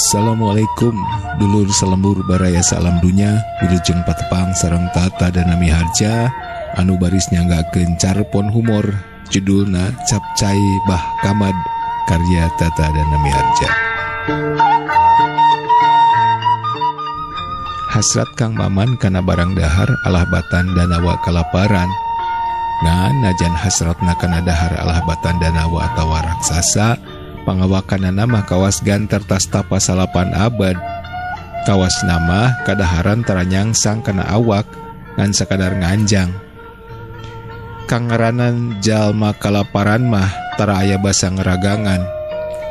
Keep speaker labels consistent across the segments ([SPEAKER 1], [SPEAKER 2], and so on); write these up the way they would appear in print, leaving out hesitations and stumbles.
[SPEAKER 1] Assalamualaikum dulur salembur baraya salam dunya wilujeng patepang sareng tata dan nami harja anu baris nyanggakeun carpon humor judulna Capcay Bah Kamad karya tata dan nami harja. Hasrat Kang Maman kana barang dahar alah batan danawa kalaparan. Ngan najan hasratna kana dahar alah batan danawa atawa raksasa, pangawakan nama kawas gantar tas tapa salapan abad. Kawas nama kadaharan taranyangsang kana awak ngan sakadar nganjang. Kangaranan jalma kalaparan mah tara aya basa ngeragangan.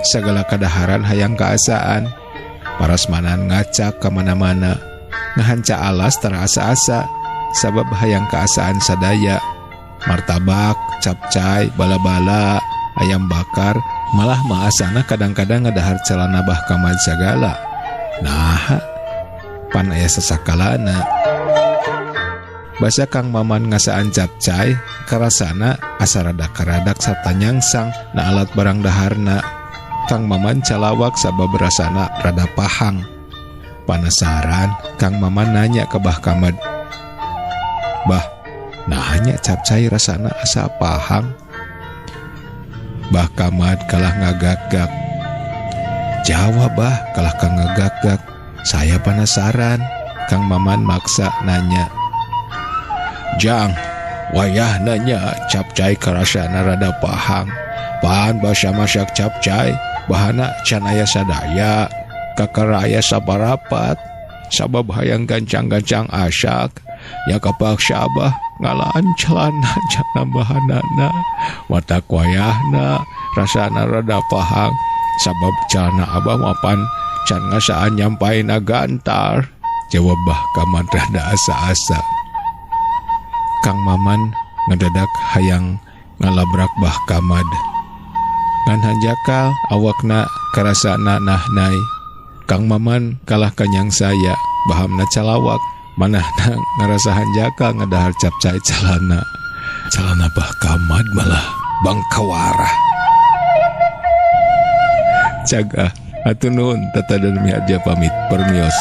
[SPEAKER 1] Segala kadaharan hayang kaasaan. Parasmanan ngacak kamana-mana. Ngahanca alas tara asa-asa. Sabab hayang kaasaan sadaya. Martabak, capcay, bala-bala, ayam bakar, malah maasana kadang-kadang ngadahar celana Bah Kamad sagala. Nah, pan aya sasakalana. Basa Kang Maman ngasaan capcay, karasana asa radak-karadak sarta nyangsang na alat barang daharna. Kang Maman calawak sabab rasana rada pahang. Panasaran, Kang Maman nanya ke Bah Kamad, "Bah, nanya capcay rasana asa pahang?" Bah Kamad kalah ngagak-gak. "Jawab Bah, kalah kang ngagak-gak. Saya penasaran." Kang Maman maksa nanya, "Jang, wayah nanya capcay karasana rada pahang. Pan basa masak capcay, bahana can aya sadaya, kakara aya sabarapat, sabab hayang gancang-gancang asak. Ya kapaksa Abah ngalaan celana jana bahanana, mata wayahna rasana rada pahang, sabab celana Abah mapan can ngasaan nyampaina gantar." Jawab Bah Kamad rada asa-asa. Kang Maman ngedadak hayang ngalabrak Bah Kamad. Ngan hanjakal awakna karasana nahnai. Kang Maman kalah kanyang saya, bahamna calawak. Manahna ngarasa hanjakal ngadahar capcay calana. Calana Bah Kamad malah bangkawarah. Caga, hatur nuhun tata dan miharja pamit permios.